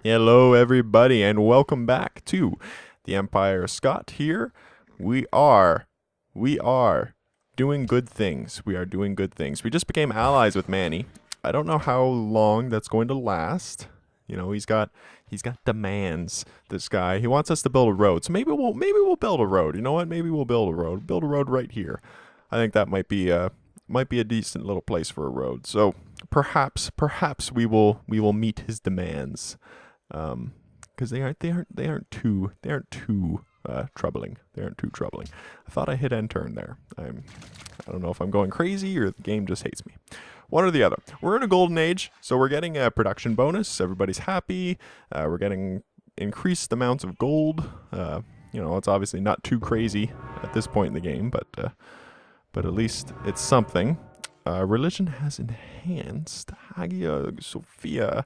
Hello, everybody, and welcome back to the Empire. Scott here. We are, we are doing good things. We are doing good things. We just became allies with Manny. I don't know how long that's going to last. You know, he's got demands. This guy. He wants us to build a road. So maybe we'll build a road. You know what? Maybe we'll build a road. Build a road right here. I think that might be a decent little place for a road. So perhaps we will meet his demands. Because they aren't too troubling. They aren't too troubling. I thought I hit end turn there. I don't know if I'm going crazy or the game just hates me. One or the other. We're in a golden age, so we're getting a production bonus. Everybody's happy. We're getting increased amounts of gold. You know, it's obviously not too crazy at this point in the game, but at least it's something. Religion has enhanced. Hagia Sophia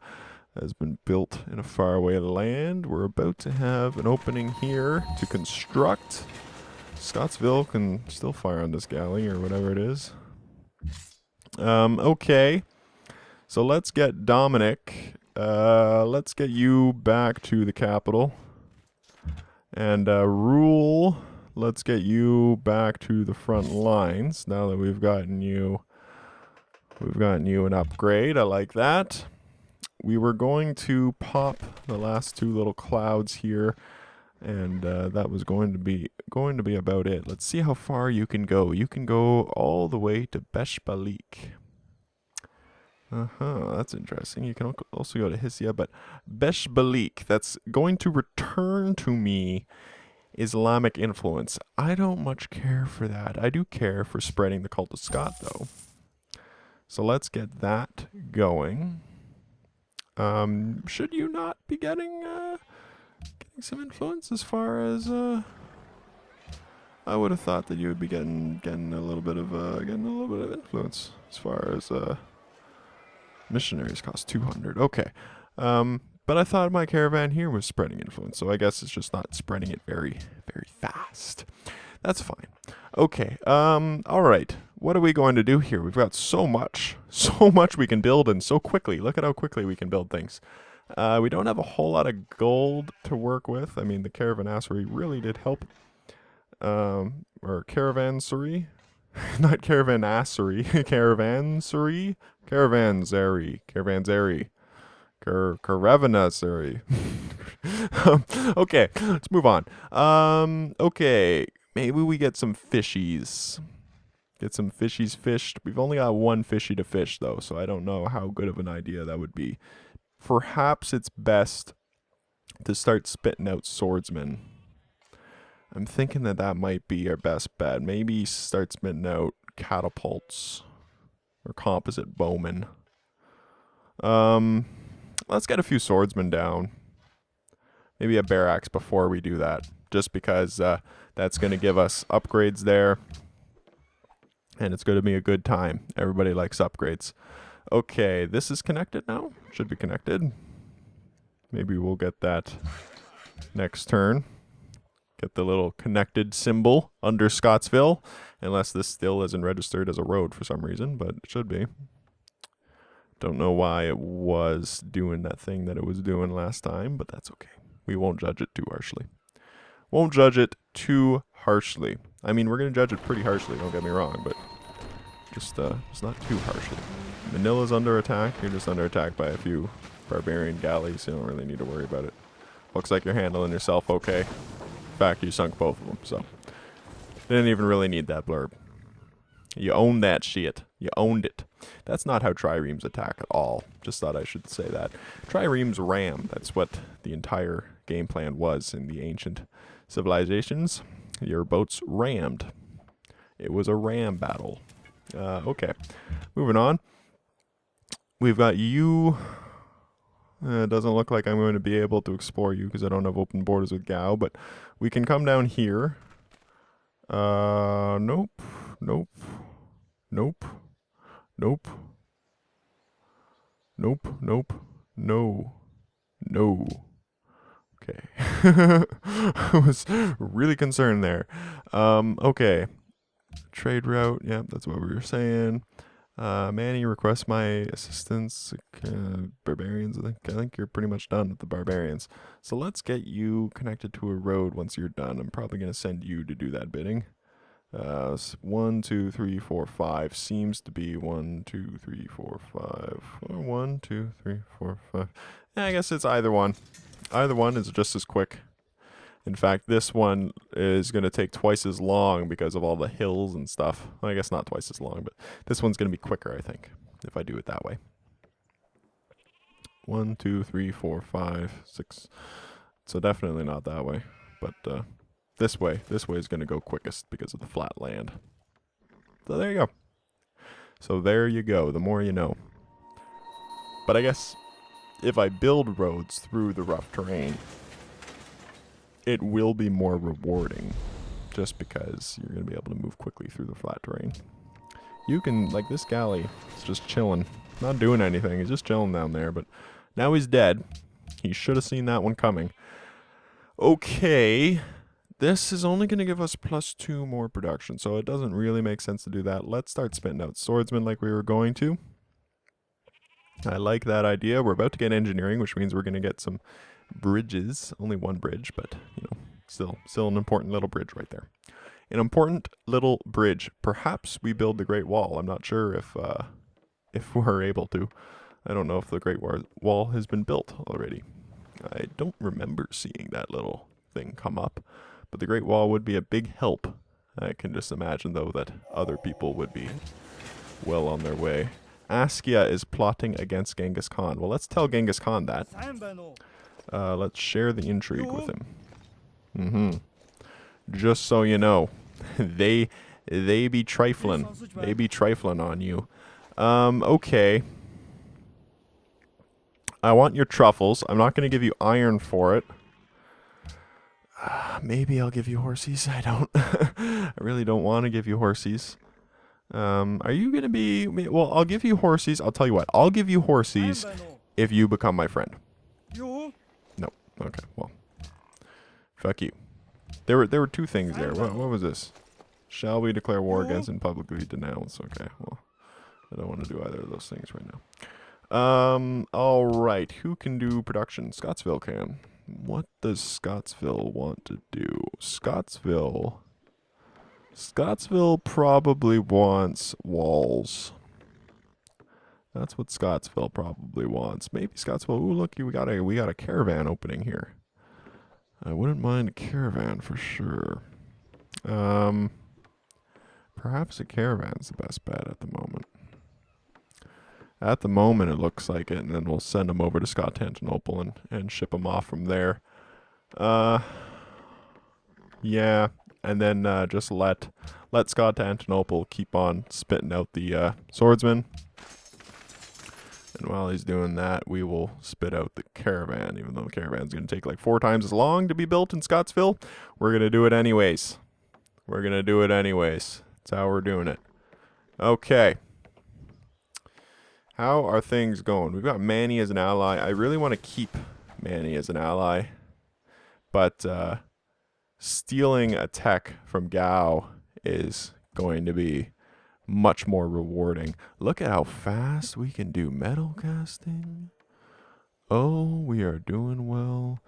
has been built in a faraway land. We're about to have an opening here to construct. Scottsville can still fire on this galley or whatever it is. Okay. So let's get Dominic. Let's get you back to the capital. And Rule, let's get you back to the front lines now that we've gotten you an upgrade. I like that. We were going to pop the last two little clouds here, and that was going to be about it. Let's see how far you can go. You can go all the way to Beshbalik. That's interesting. You can also go to Hissia, but Beshbalik, that's going to return to me Islamic influence. I don't much care for that. I do care for spreading the cult of Scott, though. So let's get that going. Should you not be getting some influence as far as I would have thought that you would be getting a little bit of influence as far as missionaries cost 200. Okay. But I thought my caravan here was spreading influence, so I guess it's just not spreading it very, very fast. That's fine. Okay. All right. What are we going to do here? We've got so much we can build, and so quickly. Look at how quickly we can build things. We don't have a whole lot of gold to work with. I mean, the caravanserai really did help. Or caravanserai, not caravanserai, caravanserai, caravanserai. Okay, let's move on. Okay, maybe we get some fishies. Get some fishies fished. We've only got one fishy to fish, though, so I don't know how good of an idea that would be. Perhaps it's best to start spitting out swordsmen. I'm thinking that might be our best bet. Maybe start spitting out catapults or composite bowmen. Let's get a few swordsmen down. Maybe a barracks before we do that, just because that's going to give us upgrades there. And it's going to be a good time. Everybody likes upgrades. Okay, this is connected now. Should be connected. Maybe we'll get that next turn. Get the little connected symbol under Scottsville. Unless this still isn't registered as a road for some reason, but it should be. Don't know why it was doing that thing that it was doing last time, but that's okay. We won't judge it too harshly. Won't judge it too harshly. I mean, we're going to judge it pretty harshly, don't get me wrong, but just not too harshly. Manila's under attack. You're just under attack by a few barbarian galleys. You don't really need to worry about it. Looks like you're handling yourself okay. In fact, you sunk both of them, so didn't even really need that blurb. You owned that shit. You owned it. That's not how triremes attack at all. Just thought I should say that. Triremes ram. That's what the entire game plan was in the ancient civilizations. Your boats rammed. It was a ram battle. Okay. Moving on. We've got you. It doesn't look like I'm going to be able to explore you because I don't have open borders with Gao, but we can come down here. Nope. Nope. Nope. Nope. Nope. Nope. No. No. Okay. I was really concerned there. Okay. Trade route. Yep, that's what we were saying. Manny requests my assistance. Barbarians, I think you're pretty much done with the barbarians. So let's get you connected to a road once you're done. I'm probably going to send you to do that bidding. 1, 2, 3, 4, 5 seems to be 1, 2, 3, 4, 5. 1, 2, 3, 4, 5. Yeah, I guess it's either one. Either one is just as quick. In fact, this one is going to take twice as long because of all the hills and stuff. Well, I guess not twice as long, but this one's going to be quicker, I think, if I do it that way. 1, 2, 3, 4, 5, 6. So definitely not that way, but this way is going to go quickest because of the flat land. So there you go. So there you go. The more you know. But I guess if I build roads through the rough terrain, it will be more rewarding just because you're going to be able to move quickly through the flat terrain. You can, like this galley, is just chilling. Not doing anything. He's just chilling down there, but now he's dead. He should have seen that one coming. Okay. This is only going to give us +2 more production, so it doesn't really make sense to do that. Let's start spitting out swordsmen like we were going to. I like that idea. We're about to get engineering, which means we're going to get some bridges. Only one bridge, but you know, still an important little bridge right there. An important little bridge. Perhaps we build the Great Wall. I'm not sure if we're able to. I don't know if the Great Wall has been built already. I don't remember seeing that little thing come up, but the Great Wall would be a big help. I can just imagine though that other people would be well on their way. Askia is plotting against Genghis Khan. Well, let's tell Genghis Khan that. Let's share the intrigue with him. Just so you know, they be trifling. They be trifling on you. Okay. I want your truffles. I'm not going to give you iron for it. Maybe I'll give you horsies. I don't. I really don't want to give you horsies. Are you going to be... Well, I'll give you horsies. I'll tell you what. I'll give you horsies if you become my friend. No. Okay, well. Fuck you. There were two things there. What was this? Shall we declare war against and publicly denounce? Okay, well. I don't want to do either of those things right now. Alright. Who can do production? Scottsville can. What does Scottsville want to do? Scottsville probably wants walls. That's what Scottsville probably wants. Maybe Scottsville. Ooh, look, we got a caravan opening here. I wouldn't mind a caravan for sure. Perhaps a caravan's the best bet at the moment. At the moment, it looks like it, and then we'll send them over to Constantinople and ship them off from there. Yeah, and then just let Constantinople keep on spitting out the swordsmen. And while he's doing that, we will spit out the caravan, even though the caravan's going to take like 4 times as long to be built in Scottsville. We're going to do it anyways. We're going to do it anyways. That's how we're doing it. Okay. How are things going? We've got Manny as an ally. I really want to keep Manny as an ally. But stealing a tech from Gao is going to be much more rewarding. Look at how fast we can do metal casting. Oh, we are doing well.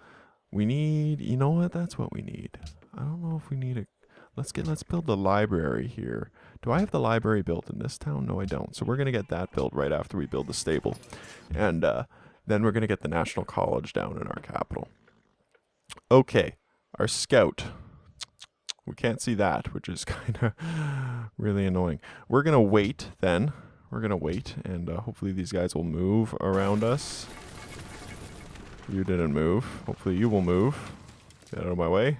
We need, you know what? That's what we need. I don't know if we need a, let's build the library here. Do I have the library built in this town? No, I don't. So we're going to get that built right after we build the stable. And then we're going to get the National College down in our capital. Okay, our scout. We can't see that, which is kind of really annoying. We're going to wait then. We're going to wait, and hopefully these guys will move around us. You didn't move. Hopefully you will move. Get out of my way.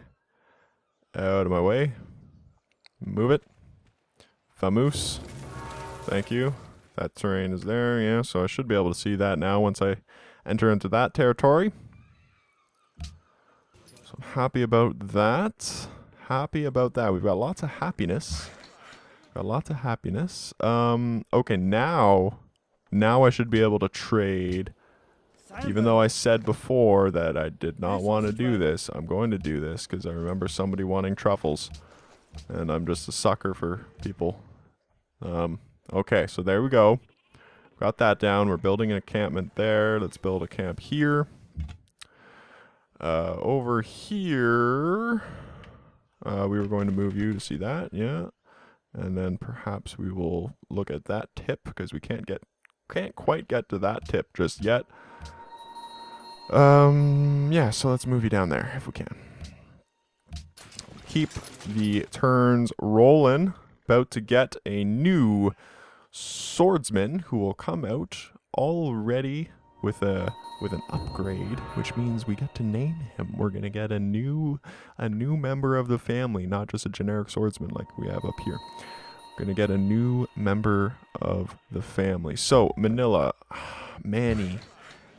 Out of my way. Move it. Famous. Thank you. That terrain is there, yeah, so I should be able to see that now once I enter into that territory. So I'm happy about that. Happy about that. We've got lots of happiness. Got lots of happiness. Okay, now I should be able to trade. Even though I said before that I did not want to do this, I'm going to do this because I remember somebody wanting truffles. And I'm just a sucker for people Okay, so there we go. Got that down. We're building an encampment there. Let's build a camp here. Over here, we were going to move you to see that, yeah. And then perhaps we will look at that tip because we can't quite get to that tip just yet. Yeah, so let's move you down there if we can. Keep the turns rolling. About to get a new swordsman who will come out already with an upgrade, which means we get to name him. We're gonna get a new member of the family, not just a generic swordsman like we have up here. We're gonna get a new member of the family. So Manila, Manny,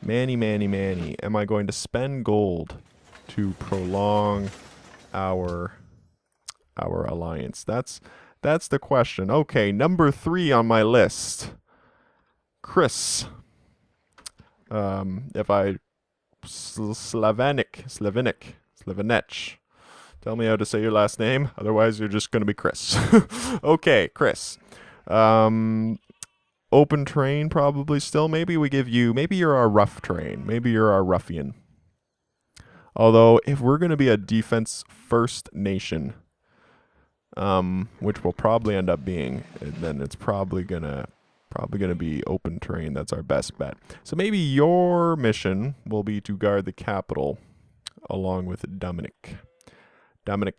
am I going to spend gold to prolong our alliance? That's the question. Okay, number 3 on my list. Chris. If I Slavenich. Tell me how to say your last name, otherwise you're just gonna be Chris. Okay, Chris. Open train probably still. Maybe we give you, maybe you're our rough train. Maybe you're our ruffian. Although if we're gonna be a defense first nation, which we'll probably end up being, then it's probably gonna be open train. That's our best bet. So maybe your mission will be to guard the capital along with Dominic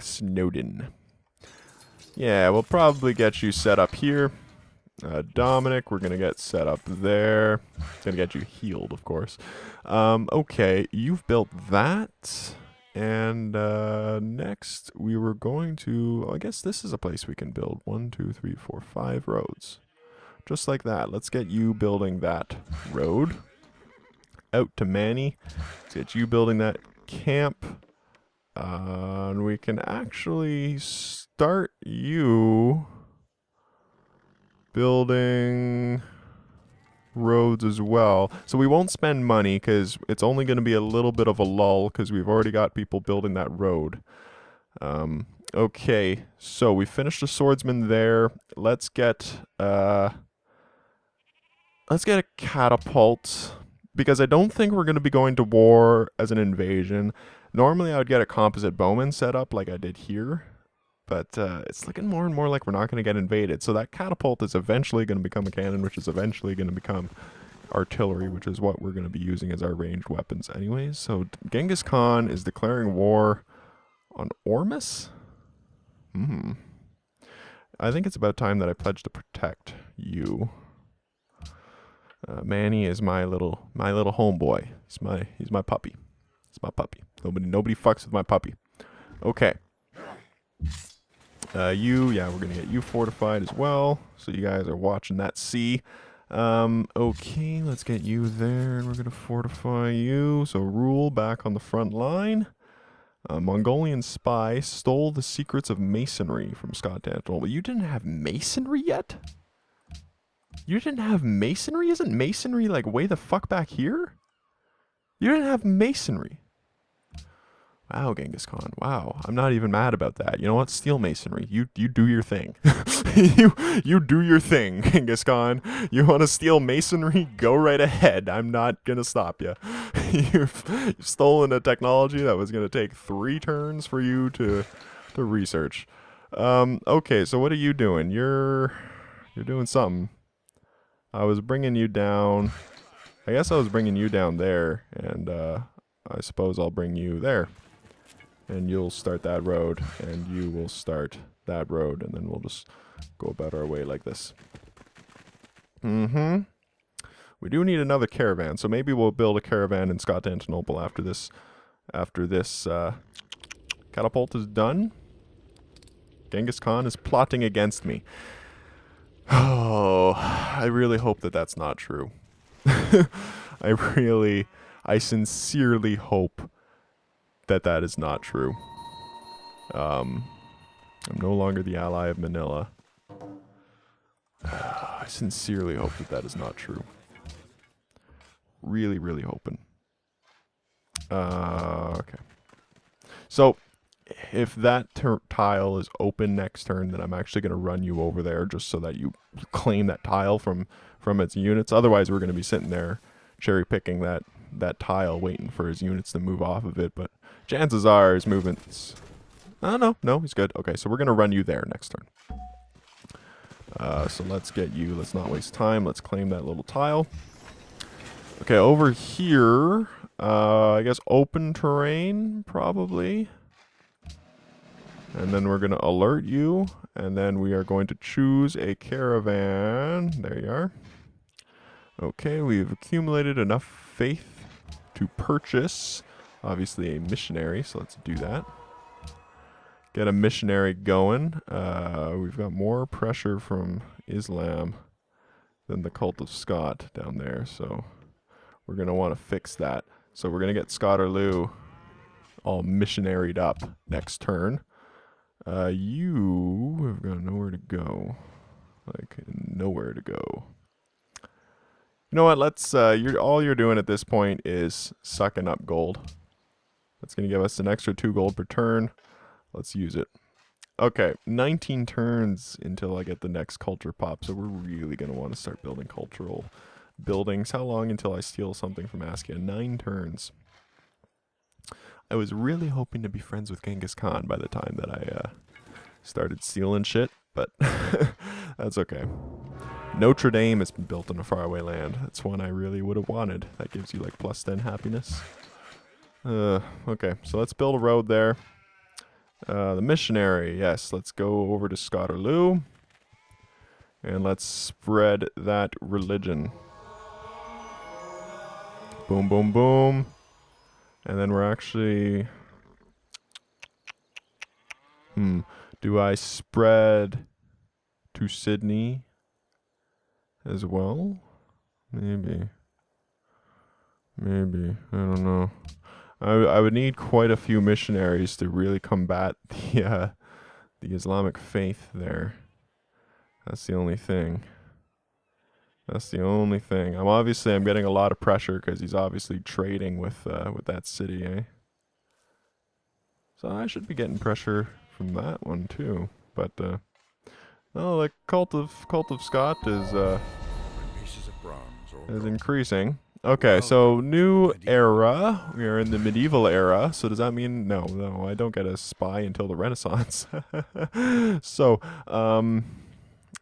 Snowden. Yeah, we'll probably get you set up here. Dominic, we're gonna get set up there. Gonna get you healed, of course. Okay, you've built that. And next, we were going to, I guess this is a place we can build 1, 2, 3, 4, 5 roads. Just like that. Let's get you building that road. Out to Manny. Let's get you building that camp. And we can actually start you building roads as well. So we won't spend money because it's only going to be a little bit of a lull because we've already got people building that road. Okay, so we finished the swordsman there. Let's get a catapult because I don't think we're going to be going to war as an invasion. Normally I would get a composite bowman set up like I did here. But it's looking more and more like we're not going to get invaded. So that catapult is eventually going to become a cannon, which is eventually going to become artillery, which is what we're going to be using as our ranged weapons anyways. So Genghis Khan is declaring war on Ormus? I think it's about time that I pledge to protect you. Manny is my little homeboy. He's my puppy. It's my puppy. Nobody fucks with my puppy. Okay. Yeah, we're gonna get you fortified as well. So you guys are watching that sea. Okay, let's get you there, and we're gonna fortify you. So Rule back on the front line. Mongolian spy stole the secrets of masonry from Scott Dantle. But you didn't have masonry yet? You didn't have masonry? Isn't masonry like way the fuck back here? You didn't have masonry. Wow, Genghis Khan. Wow, I'm not even mad about that. You know what? Steel masonry. You do your thing. you do your thing, Genghis Khan. You want to steal masonry? Go right ahead. I'm not gonna stop you. You've stolen a technology that was gonna take 3 turns for you to research. Okay, so what are you doing? You're doing something. I was bringing you down. I guess I was bringing you down there, and I suppose I'll bring you there. And you'll start that road, and you will start that road, and then we'll just go about our way like this. We do need another caravan, so maybe we'll build a caravan in Constantinople after this catapult is done. Genghis Khan is plotting against me. Oh, I really hope that that's not true. I sincerely hope that is not true. I'm no longer the ally of Manila. I sincerely hope that is not true. Really, really hoping. Okay. So, if that tile is open next turn, then I'm actually going to run you over there just so that you claim that tile from its units. Otherwise, we're going to be sitting there cherry picking that tile, waiting for his units to move off of it. But chances are his movements... Oh, no, he's good. Okay, so we're going to run you there next turn. So let's get you. Let's not waste time. Let's claim that little tile. Okay, over here, I guess open terrain, probably. And then we're going to alert you, and then we are going to choose a caravan. There you are. Okay, we've accumulated enough faith to purchase, obviously, a missionary, so let's do that. Get a missionary going. We've got more pressure from Islam than the Cult of Scott down there, so we're going to want to fix that. So we're going to get Scotterloo all missionaried up next turn. You have got nowhere to go. Like, nowhere to go. You know what? Let's, all you're doing at this point is sucking up gold. That's going to give us an extra 2 gold per turn. Let's use it. Okay, 19 turns until I get the next culture pop, so we're really going to want to start building cultural buildings. How long until I steal something from Askia? 9 turns. I was really hoping to be friends with Genghis Khan by the time that I started stealing shit, but that's okay. Notre Dame has been built in a faraway land. That's one I really would have wanted. That gives you like +10 happiness. Okay, so let's build a road there. The missionary, yes, let's go over to Scotterloo. And let's spread that religion. Boom, boom, boom. And then we're actually... Do I spread to Sydney as well? Maybe. I don't know. I would need quite a few missionaries to really combat the Islamic faith there. That's the only thing. I'm getting a lot of pressure because he's obviously trading with that city, eh? So I should be getting pressure from that one too. But no, like Cult of Scott is increasing. Okay, so new era. We are in the medieval era. So does that mean no, I don't get a spy until the Renaissance. So,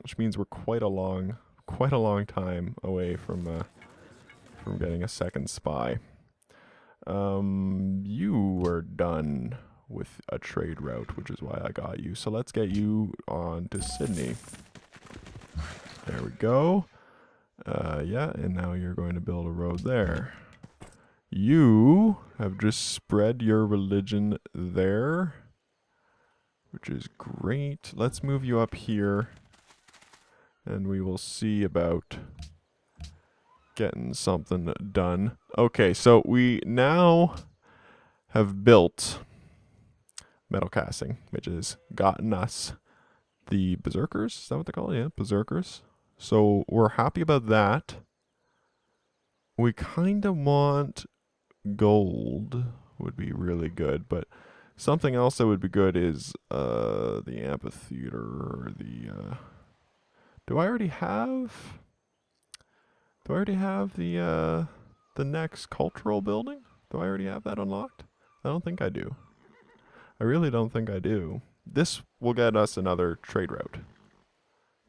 which means we're quite a long time away from getting a second spy. You are done with a trade route, which is why I got you. So let's get you on to Sydney. There we go. Yeah, and now you're going to build a road there. You have just spread your religion there, which is great. Let's move you up here, and we will see about getting something done. Okay, so we now have built metal casting, which has gotten us the berserkers. Is that what they call it? Yeah, berserkers. So we're happy about that. We kind of want gold would be really good, but something else that would be good is the amphitheater or the do I already have the next cultural building? Do I already have that unlocked? I don't think I do. I really don't think I do. This will get us another trade route.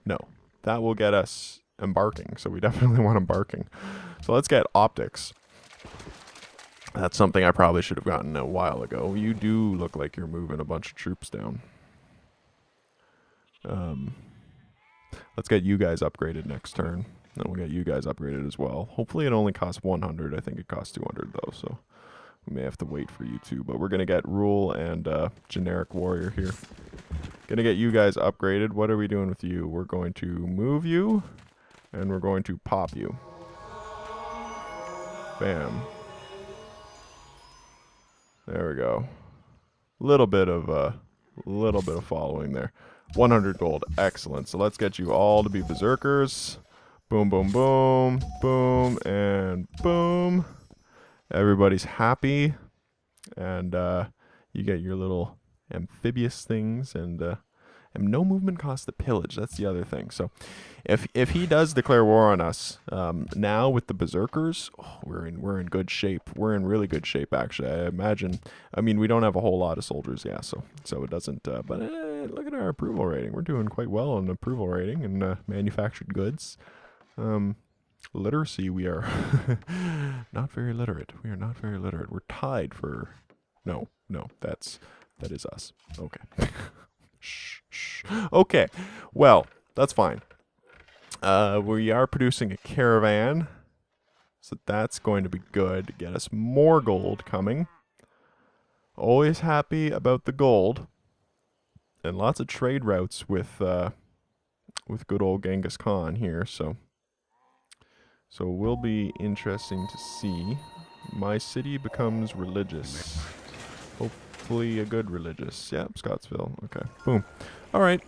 No. That will get us embarking, so we definitely want embarking. So let's get optics. That's something I probably should have gotten a while ago. You do look like you're moving a bunch of troops down. Let's get you guys upgraded next turn. Then we'll get you guys upgraded as well. Hopefully it only costs 100. I think it costs 200 though, so we may have to wait for you two. But we're going to get rule and generic warrior here. Gonna get you guys upgraded. What are we doing with you? We're going to move you, and we're going to pop you. Bam. There we go. Little bit of following there. 100 gold. Excellent. So let's get you all to be berserkers. Boom, boom, boom, boom, and boom. Everybody's happy, and you get your little amphibious things, and no movement cost to pillage. That's the other thing. So if he does declare war on us, now with the berserkers, we're in good shape. We're in really good shape, actually. I imagine. I mean, we don't have a whole lot of soldiers, yeah. So it doesn't. But look at our approval rating. We're doing quite well on approval rating and manufactured goods. Literacy, we are not very literate. We are not very literate. We're tied for. No, that is us. Okay. Shh. Okay, well, that's fine. We are producing a caravan, so that's going to be good to get us more gold coming. Always happy about the gold, and lots of trade routes with good old Genghis Khan here. So it will be interesting to see. My city becomes religious. Hopefully a good religious. Yep, Scottsville. Okay, boom. All right.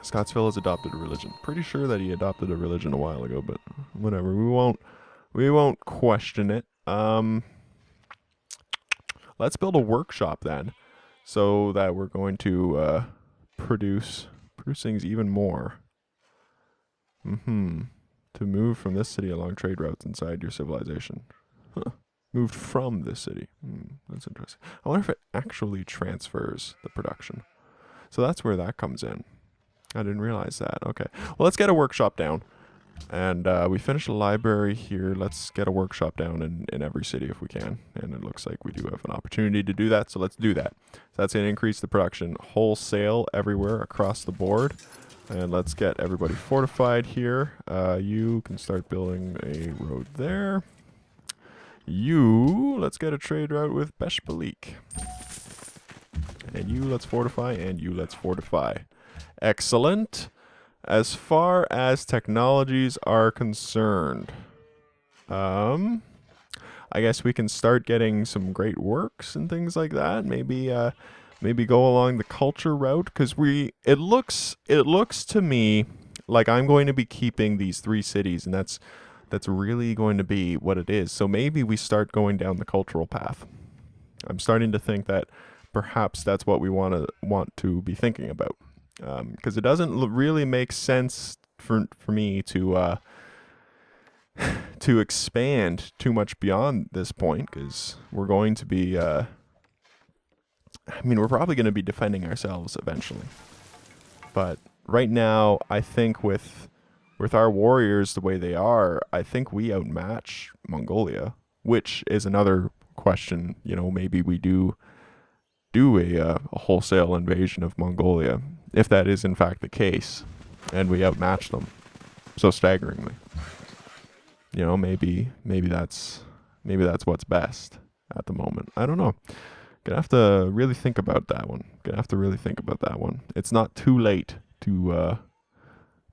Scottsville has adopted a religion. Pretty sure that he adopted a religion a while ago, but whatever. We won't question it. Let's build a workshop then, so that we're going to produce things even more. To move from this city along trade routes inside your civilization. Huh. Moved from this city. That's interesting. I wonder if it actually transfers the production. So that's where that comes in. I didn't realize that. Okay. Well, let's get a workshop down. And we finished a library here. Let's get a workshop down in every city if we can. And it looks like we do have an opportunity to do that. So let's do that. So that's going to increase the production wholesale everywhere across the board. And let's get everybody fortified here. You can start building a road there. Let's get a trade route with Beshbalik. And let's fortify, and let's fortify. Excellent. As far as technologies are concerned, I guess we can start getting some great works and things like that. Maybe go along the culture route, because it looks to me like I'm going to be keeping these 3 cities, and that's really going to be what it is. So maybe we start going down the cultural path. I'm starting to think that perhaps that's what we want to be thinking about, because it doesn't really make sense for me to expand too much beyond this point, because we're going to be we're probably going to be defending ourselves eventually. But right now, I think with our warriors the way they are, I think we outmatch Mongolia, which is another question. Maybe we do a wholesale invasion of Mongolia, if that is in fact the case, and we outmatch them so staggeringly. Maybe that's what's best at the moment. I don't know. Gonna have to really think about that one. It's not too late to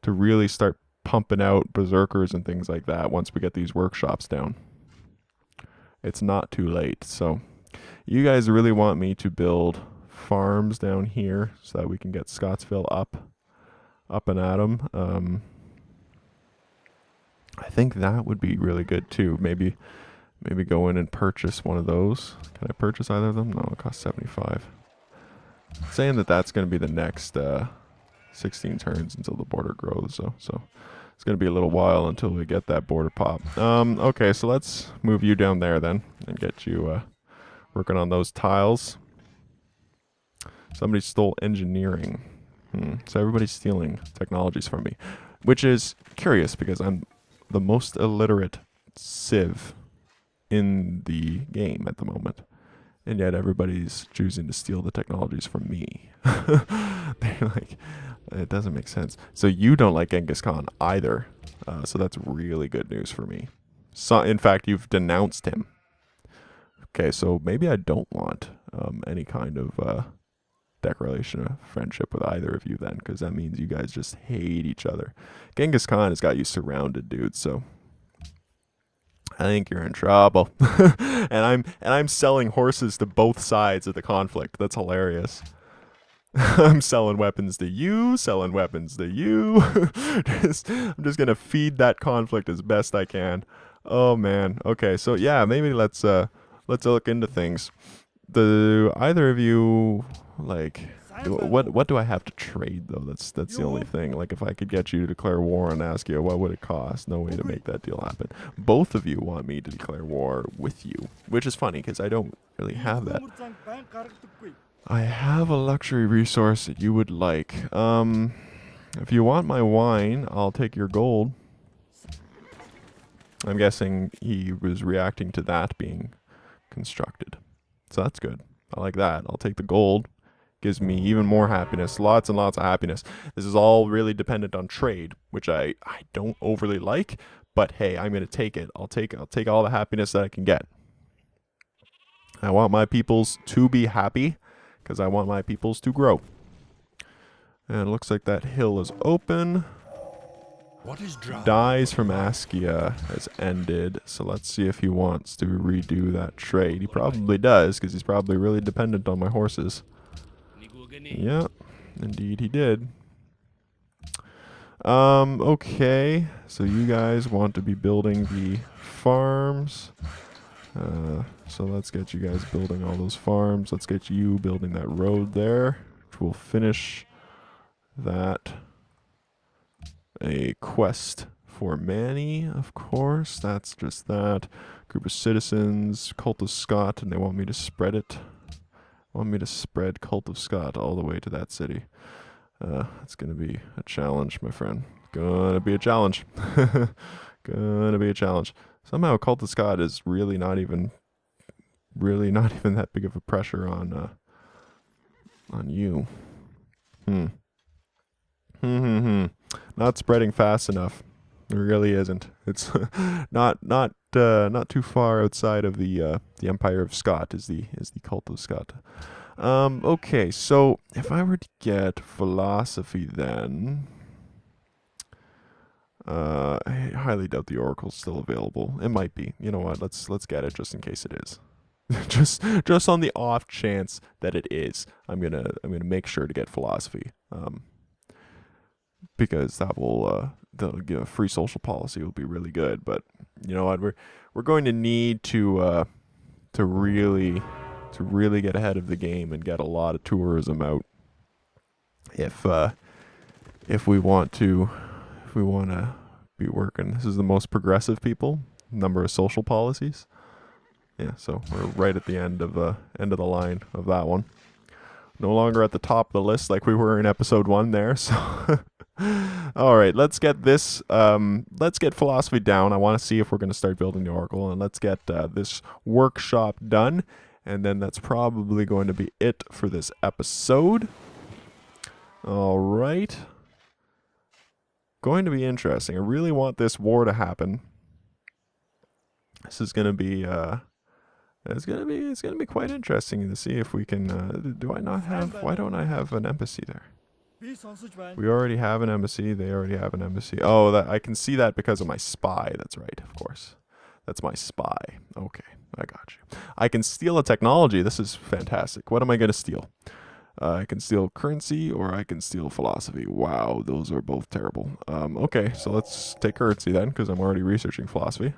really start pumping out berserkers and things like that once we get these workshops down. It's not too late. So you guys really want me to build farms down here so that we can get Scottsville up and at 'em. I think that would be really good too. Maybe go in and purchase one of those. Can I purchase either of them? No, it costs 75. Saying that's going to be the next 16 turns until the border grows. So it's going to be a little while until we get that border pop. Okay, so let's move you down there then and get you working on those tiles. Somebody stole engineering. So everybody's stealing technologies from me, which is curious because I'm the most illiterate civ in the game at the moment, and yet everybody's choosing to steal the technologies from me. They're like, it doesn't make sense. So you don't like Genghis Khan either, so that's really good news for me. So in fact, you've denounced him. Okay, so maybe I don't want any kind of declaration of friendship with either of you then, because that means you guys just hate each other. Genghis Khan has got you surrounded, dude, so I think you're in trouble. and I'm selling horses to both sides of the conflict. That's hilarious. I'm selling weapons to you, I'm just gonna feed that conflict as best I can. Oh man. Okay, so yeah, maybe let's look into things. Do either of you like what do I have to trade though? That's the only thing. Like if I could get you to declare war and ask you what would it cost? No way to make that deal happen. Both of you want me to declare war with you, which is funny because I don't really have that. I have a luxury resource that you would like. If you want my wine, I'll take your gold. I'm guessing he was reacting to that being constructed. So that's good. I like that. I'll take the gold. Gives me even more happiness. Lots and lots of happiness. This is all really dependent on trade, which I don't overly like. But hey, I'm going to take it. I'll take all the happiness that I can get. I want my peoples to be happy because I want my peoples to grow. And it looks like that hill is open. What is Dies from Askia has ended, so let's see if he wants to redo that trade. He probably does, because he's probably really dependent on my horses. Yeah, indeed he did. Okay, so you guys want to be building the farms. So let's get you guys building all those farms. Let's get you building that road there, which will finish that. A quest for Manny, of course. That's just that. Group of citizens, Cult of Scott, and they want me to spread it. Want me to spread Cult of Scott all the way to that city. It's gonna be a challenge, my friend. Gonna be a challenge. Gonna be a challenge. Somehow Cult of Scott is really not even that big of a pressure on you. Not spreading fast enough. It really isn't. It's not too far outside of the Empire of Scott is the Cult of Scott. Okay, so if I were to get philosophy, then I highly doubt the Oracle's still available. It might be. You know what? Let's get it just in case it is. just on the off chance that it is, I'm gonna make sure to get philosophy. Because that will the free social policy will be really good. But you know what, we're going to need to really get ahead of the game and get a lot of tourism out if we want to be working. This is the most progressive people, number of social policies. Yeah, so we're right at the end of the line of that one. No longer at the top of the list like we were in episode 1 there. So all right, let's get this. Let's get philosophy down. I want to see if we're going to start building the Oracle, and let's get this workshop done. And then that's probably going to be it for this episode. All right. Going to be interesting. I really want this war to happen. This is going to be it's gonna be quite interesting to see if we can. Why don't I have an embassy there? We already have an embassy. They already have an embassy. Oh, that I can see that because of my spy. That's right, of course. That's my spy. Okay, I got you. I can steal a technology. This is fantastic. What am I gonna steal? I can steal currency or I can steal philosophy. Wow, those are both terrible. Okay, so let's take currency then, because I'm already researching philosophy.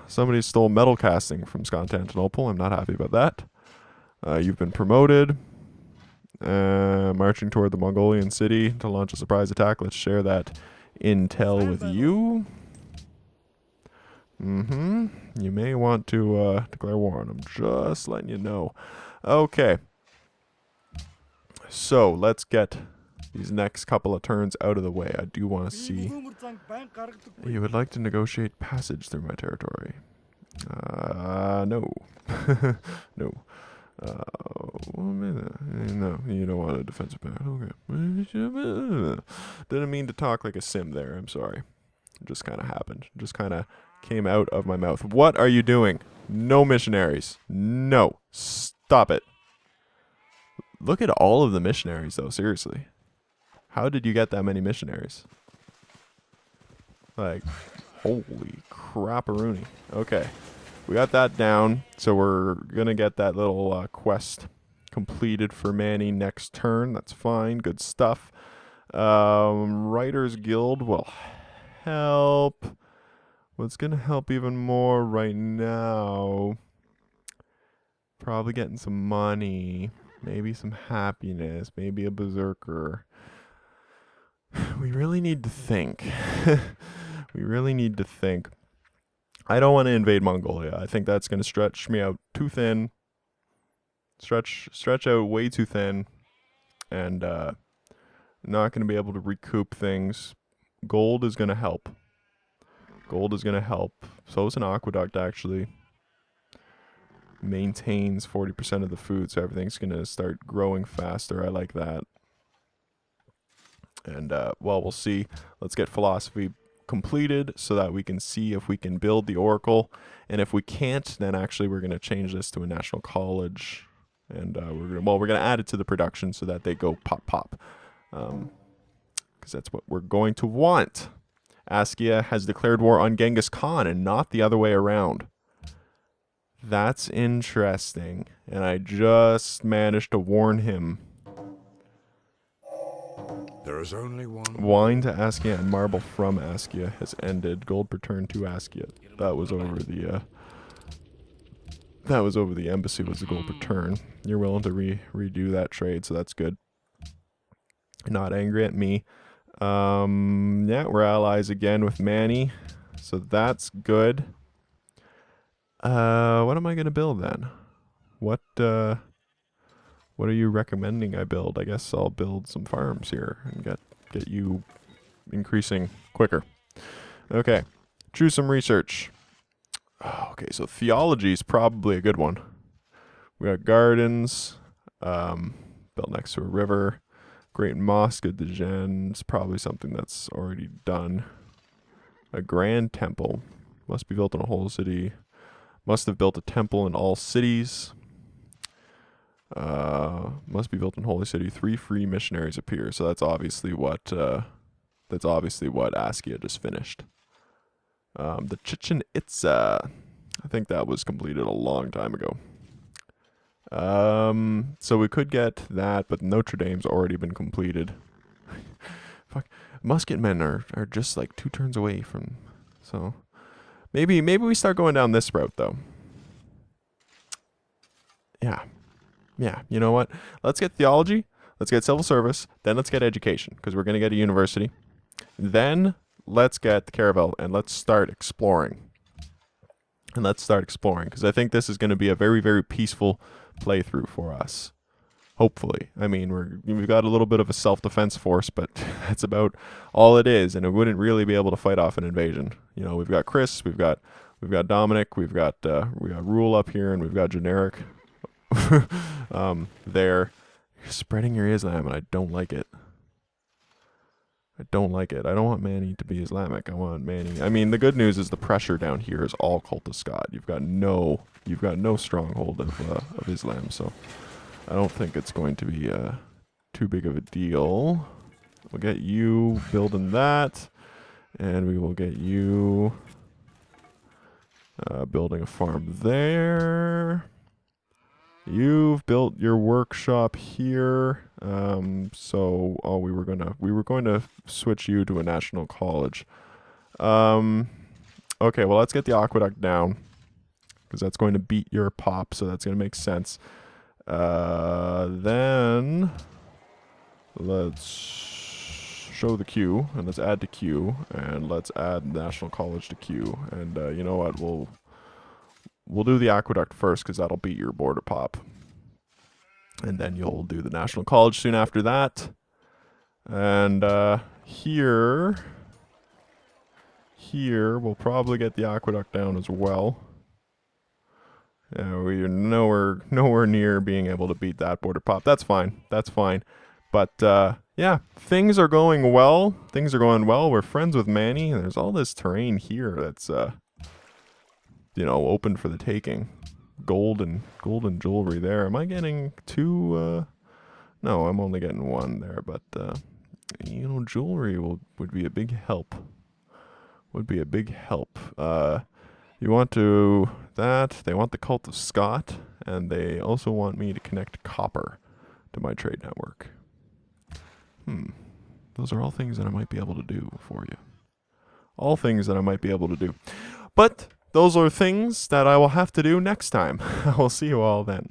Somebody stole metal casting from Constantinople. I'm not happy about that. You've been promoted. Marching toward the Mongolian city to launch a surprise attack. Let's share that intel with you. You may want to declare war on them. Just letting you know. Okay. So let's get these next couple of turns out of the way. I do want to see. You would like to negotiate passage through my territory. No. No. No, you don't want a defensive battle. Okay. Didn't mean to talk like a sim there. I'm sorry. It just kind of happened. Just kind of came out of my mouth. What are you doing? No missionaries. No. Stop it. Look at all of the missionaries, though. Seriously. How did you get that many missionaries? Like, holy crap-a-rooney. Okay. We got that down, so we're going to get that little quest completed for Manny next turn. That's fine. Good stuff. Writers Guild will help. What's going to help even more right now Probably getting some money. Maybe some happiness. Maybe a berserker. We really need to think. We really need to think. I don't want to invade Mongolia. I think that's going to stretch me out too thin. Stretch out way too thin. And not going to be able to recoup things. Gold is going to help. Gold is going to help. So is an aqueduct, actually. Maintains 40% of the food, so everything's going to start growing faster. I like that. And, well, we'll see. Let's get philosophy completed so that we can see if we can build the oracle. And if we can't, then actually we're going to change this to a national college. And we're going to add it to the production so that they go pop pop. Because that's what we're going to want. Askia has declared war on Genghis Khan and not the other way around. That's interesting. And I just managed to warn him. There is only one. Wine to Askia and marble from Askia has ended. Gold returned to Askia. That was over the embassy was the gold return. You're willing to redo that trade, so that's good. Not angry at me. Yeah, we're allies again with Manny. So that's good. What am I gonna build then? What are you recommending I build? I guess I'll build some farms here and get you increasing quicker. Okay. Choose some research. Oh, okay, so theology is probably a good one. We got gardens, built next to a river. Great Mosque of Dijon is probably something that's already done. A grand temple. Must be built in a whole city. Must have built a temple in all cities. Must be built in holy city. 3 free missionaries appear. So that's obviously what Askia just finished. The Chichen Itza. I think that was completed a long time ago. So we could get that, but Notre Dame's already been completed. Fuck. Musketmen are just like 2 turns away from, so maybe we start going down this route though. Yeah, you know what? Let's get theology, let's get civil service, then let's get education, because we're going to get a university. Then let's get the caravel, and let's start exploring. Because I think this is going to be a very, very peaceful playthrough for us. Hopefully. I mean, we've got a little bit of a self-defense force, but that's about all it is, and it wouldn't really be able to fight off an invasion. You know, we've got Chris, we've got Dominic, we got Rule up here, and we've got Generic. There. You're spreading your Islam, and I don't like it. I don't want Manny to be Islamic. I want Manny. I mean, the good news is the pressure down here is all cult of Scott. You've got no stronghold of Islam, so I don't think it's going to be too big of a deal. We'll get you building that, and we will get you building a farm there. You've built your workshop here, so we were going to switch you to a national college. Okay, well, let's get the aqueduct down, because that's going to beat your pop, so that's going to make sense. Then let's show the queue, and let's add to queue, and let's add national college to queue, and you know what, We'll do the aqueduct first, because that'll beat your border pop. And then you'll do the national college soon after that. And here we'll probably get the aqueduct down as well. Yeah, we're nowhere near being able to beat that border pop. That's fine. But yeah, things are going well. We're friends with Manny. And there's all this terrain here that's open for the taking. Gold and jewelry there. Am I getting 2? No, I'm only getting 1 there, but jewelry would be a big help. You want to they want the cult of Scott, and they also want me to connect copper to my trade network. Those are all things that I might be able to do for you. But those are things that I will have to do next time. I will see you all then.